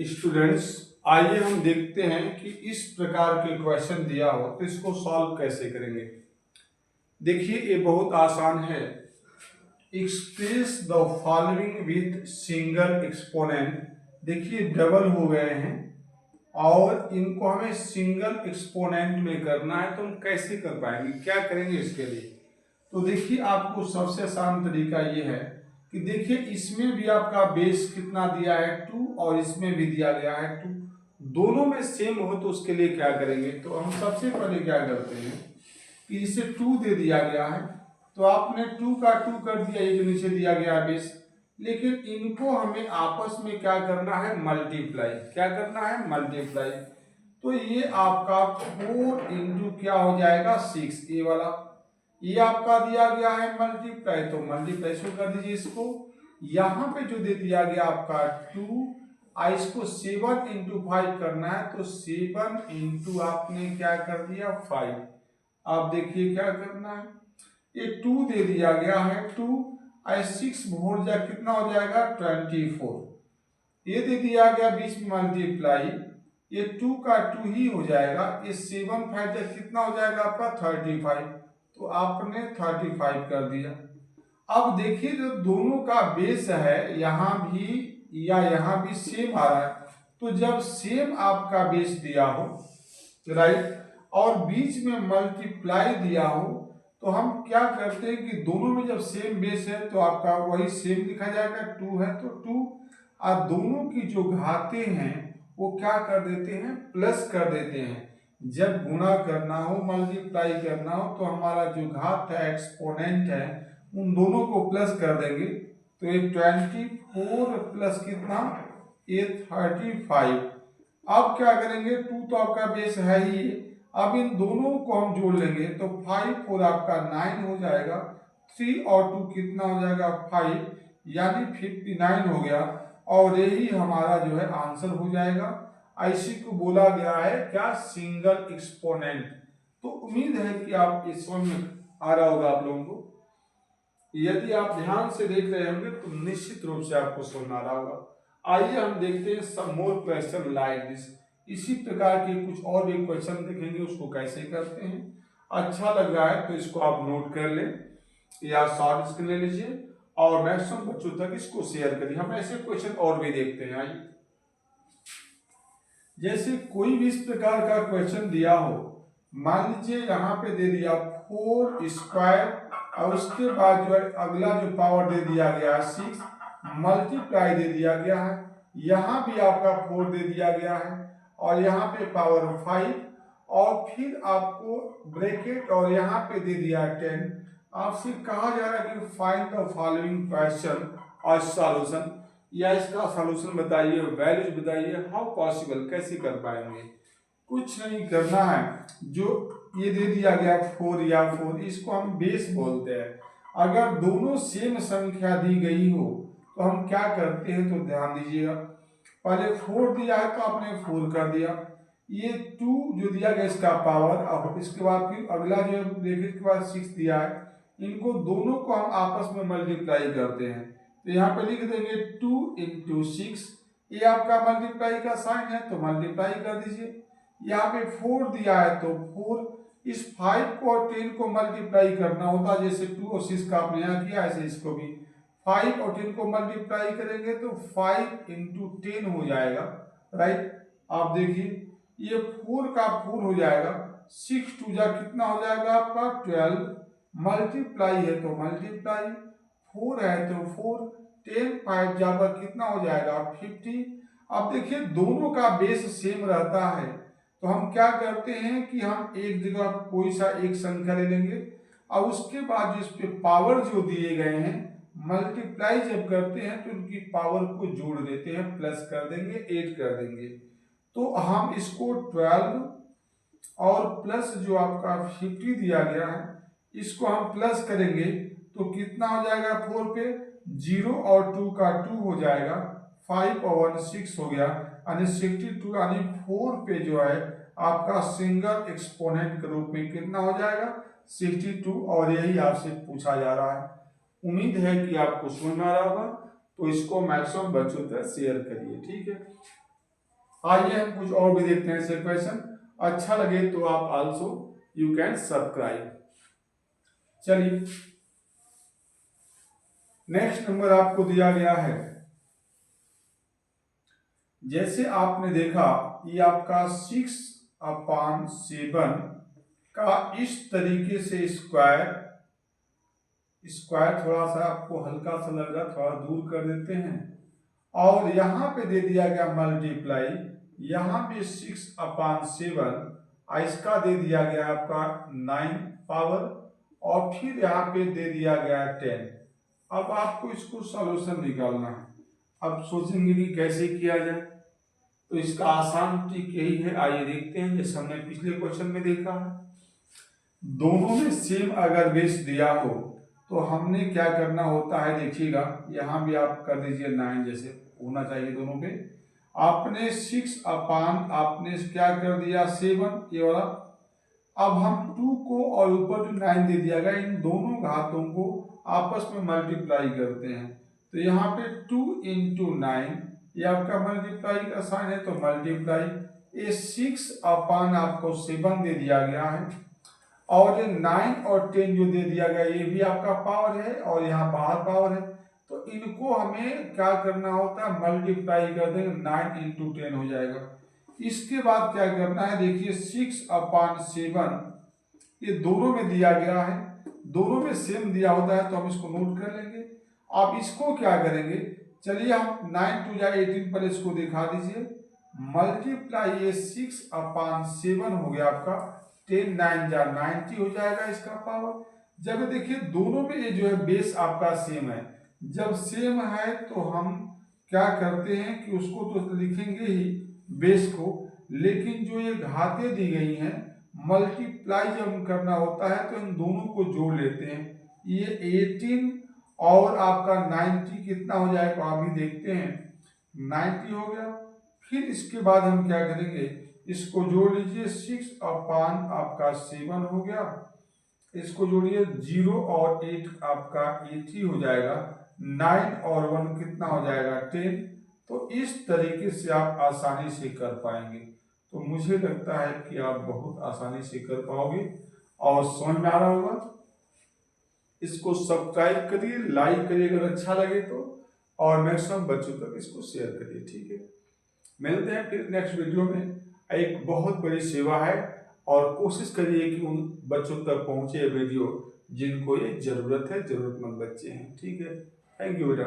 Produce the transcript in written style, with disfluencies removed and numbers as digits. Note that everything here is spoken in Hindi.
स्टूडेंट्स, आइए हम देखते हैं कि इस प्रकार के क्वेश्चन दिया हो तो इसको सॉल्व कैसे करेंगे। देखिए, ये बहुत आसान है। Express the following with single exponent. देखिए, डबल हो गए हैं और इनको हमें सिंगल एक्सपोनेंट में करना है, तो हम कैसे कर पाएंगे, क्या करेंगे इसके लिए। तो देखिए, आपको सबसे आसान तरीका ये है कि देखिए, इसमें भी आपका बेस कितना दिया है 2 और इसमें भी दिया गया है 2, दोनों में सेम हो तो उसके लिए क्या करेंगे। तो हम सबसे पहले क्या करते हैं कि इसे 2 दे दिया गया है तो आपने 2 का 2 कर दिया, एक नीचे दिया गया है बेस, लेकिन इनको हमें आपस में क्या करना है, मल्टीप्लाई। क्या करना है, मल्टीप्लाई। तो ये आपका 4 इंटू क्या हो जाएगा 6, ये वाला ये आपका दिया गया है मल्टीप्लाई, तो मल्टीप्लाई से कर दीजिए इसको। यहाँ पे जो दे दिया गया आपका 2, इसको 7 इंटू 5 करना है, तो 7 इंटू आपने क्या कर दिया 5। आप देखिए क्या करना है, ये 2 दे दिया गया है 2, 6 भोर जा कितना हो जाएगा 24। ये दे दिया गया बीच में मल्टीप्लाई, ये 2 का 2 ही हो जाएगा, ये 7 5 जा कितना हो जाएगा आपका 35, तो आपने 35 कर दिया। अब देखिए, जो दोनों का बेस है यहाँ भी या यहाँ भी सेम आ रहा है, तो जब सेम आपका बेस दिया हो, राइट, और बीच में मल्टीप्लाई दिया हो, तो हम क्या करते हैं कि दोनों में जब सेम बेस है तो आपका वही सेम लिखा जाएगा, 2 है तो 2, और दोनों की जो घातें हैं वो क्या कर देते हैं, प्लस कर देते हैं। जब गुणा करना हो, मल्टीप्लाई करना हो, तो हमारा जो घात है, एक्सपोनेंट है, उन दोनों को प्लस कर देंगे। तो ये 24 प्लस कितना, ये 35। अब क्या करेंगे, 2 तो आपका बेस है ही, अब इन दोनों को हम जोड़ लेंगे तो 5 और आपका 9 हो जाएगा, 3 और 2 कितना हो जाएगा 5, यानी 59 हो गया, और यही हमारा जो है आंसर हो जाएगा। इसी को बोला गया है क्या, सिंगल एक्सपोनेंट। तो उम्मीद है कि आप इस समझ में आ रहा होगा आप लोगों को। यदि आप ध्यान से देख रहे होंगे तो निश्चित रूप से आपको समझ में आ रहा होगा। आइए हम देखते हैं सम मोर क्वेश्चन लाइक दिस। इसी प्रकार के कुछ और भी क्वेश्चन देखेंगे, उसको कैसे करते हैं। अच्छा लग रहा है तो इसको आप नोट कर लें या शॉर्ट स्क्रीन ले लीजिए और मैक्सिमम बच्चों तक इसको शेयर करिए। हम ऐसे क्वेश्चन और भी देखते हैं। आइए, जैसे कोई भी इस प्रकार का क्वेश्चन दिया हो, मान लीजिए यहाँ पे दे दिया 4 स्क्वायर और उसके बाद जो है अगला जो पावर दे दिया गया है 6, मल्टीप्लाई दे दिया गया है, यहाँ भी आपका 4 दे दिया गया है और यहाँ पे पावर 5, और फिर आपको ब्रैकेट और यहाँ पे दे दिया 10। आपसे कहा जा रहा है कि फाइंड द फॉलोइंग क्वेश्चन और सॉल्यूशन, या इसका सॉल्यूशन बताइए, वैल्यूज बताइए, हाउ पॉसिबल, कैसे कर पाएंगे। कुछ नहीं करना है, जो ये दे दिया गया 4 या 4, इसको हम बेस बोलते हैं। अगर दोनों सेम संख्या दी गई हो तो हम क्या करते हैं, तो ध्यान दीजिएगा, पहले 4 दिया है तो आपने 4 कर दिया, ये 2 जो दिया गया इसका पावर, अब इसके बाद फिर अगला जो ब्रैकेट के बाद 6 दिया है, इनको दोनों को हम आपस में मल्टीप्लाई करते हैं। तो यहाँ पे लिख देंगे 2 इंटू 6, ये आपका मल्टीप्लाई का साइन है तो मल्टीप्लाई कर दीजिए। यहाँ पे 4 दिया है तो 4, इस 5 को और 10 को मल्टीप्लाई करना होता है, जैसे 2 और 6 का आपने यहाँ किया, ऐसे इसको भी 5 और 10 को मल्टीप्लाई करेंगे तो 5 इंटू 10 हो जाएगा, राइट। आप देखिए, ये 4 का 4 हो जाएगा, 6 2 जा कितना हो जाएगा आपका 12, मल्टीप्लाई है तो मल्टीप्लाई, 4 है तो 4, 10 5 जा पर कितना हो जाएगा 50। अब देखिए, दोनों का बेस सेम रहता है तो हम क्या करते हैं कि हम एक जगह कोई सा एक संख्या ले लेंगे और उसके बाद जो इस पे पावर जो दिए गए हैं, मल्टीप्लाई जब करते हैं तो उनकी पावर को जोड़ देते हैं, प्लस कर देंगे, ऐड कर देंगे। तो हम इसको 12 और प्लस जो आपका 50 दिया गया है, इसको हम प्लस करेंगे तो कितना हो जाएगा 4 पे 0 और 2 का 2 हो जाएगा, 5 और 1 6 हो गया, यानी 62, यानी 4 पे जो है आपका सिंगल एक्सपोनेंट के रूप में कितना हो जाएगा 62, और यही आपसे पूछा जा रहा है। उम्मीद है कि आपको समझ में आ रहा होगा, तो इसको मैक्सिमम बच्चों तक शेयर करिए, ठीक है। आइए हम कुछ और भी देखते हैं ऐसे क्वेश्चन। अच्छा लगे तो आप आल्सो यू कैन सब्सक्राइब। चलिए, नेक्स्ट नंबर आपको दिया गया है। जैसे आपने देखा ये आपका 6/7 का इस तरीके से स्क्वायर थोड़ा सा आपको हल्का सा लग रहा, थोड़ा दूर कर देते हैं। और यहाँ पे दे दिया गया मल्टीप्लाई, यहाँ पे 6/7 इसका दे दिया गया आपका 9 पावर, और फिर यहाँ पे दे दिया गया 10। अब आपको इसको सॉल्यूशन निकालना है। अब सोचेंगे कि कैसे किया जाए, तो इसका आसान ट्रिक यही है। आइए देखते हैं, जैसे हमने पिछले क्वेश्चन में देखा है, दोनों में सेम अगर बेस दिया हो तो हमने क्या करना होता है, देखिएगा यहाँ भी आप कर दीजिए 9 जैसे होना चाहिए दोनों पे। आपने 6/आपने क्या कर दिया 7 ये वाला। अब हम 2 को और ऊपर जो 9 दे दिया गया, इन दोनों घातों को आपस में मल्टीप्लाई करते हैं। तो यहाँ पे 2 × 9 ये आपका मल्टीप्लाई का साइन है, तो मल्टीप्लाई, ये 6/, आपको 7 दे दिया गया है, और ये 9 और 10 जो दे दिया गया ये भी आपका पावर है, और यहाँ बाहर पावर है। तो इनको हमें क्या करना होता है, मल्टीप्लाई कर देंगे, 9 × 10 हो जाएगा। इसके बाद क्या करना है, देखिए 6/7 ये दोनों में दिया गया है, दोनों में सेम दिया होता है, तो हम इसको नोट कर लेंगे। अब इसको क्या करेंगे, चलिए हम 9 × 2 = 18 पर इसको दिखा दीजिए। मल्टीप्लाई ये 6/7 हो गया आपका, 10 9 = 90 हो जाएगा इसका पावर। जब देखिए दोनों में ये जो है बेस आपका सेम है, जब सेम है तो हम क्या करते हैं कि उसको तो लिखेंगे ही बेस को, लेकिन जो ये घातें दी गई हैं मल्टीप्लाई जब करना होता है तो इन दोनों को जोड़ लेते हैं। ये 18 और आपका 90 कितना हो जाएगा, अभी देखते हैं, 90 हो गया। फिर इसके बाद हम क्या करेंगे, इसको जोड़ लीजिए, 6/आपका 7 हो गया, इसको जोड़िए 0 और 8 आपका 80 हो जाएगा, 9 और 1 कितना हो जाएगा 10। तो इस तरीके से आप आसानी से कर पाएंगे। तो मुझे लगता है कि आप बहुत आसानी से कर पाओगे और समझ में आ रहा होगा। इसको सब्सक्राइब करिए, लाइक करिए अगर अच्छा लगे तो, और मैक्सिमम बच्चों तक इसको शेयर करिए, ठीक है। मिलते हैं फिर नेक्स्ट वीडियो में। एक बहुत बड़ी सेवा है, और कोशिश करिए कि उन बच्चों तक पहुंचे वीडियो जिनको ये जरूरत है, जरूरतमंद बच्चे हैं, ठीक है। थैंक यू बेटा।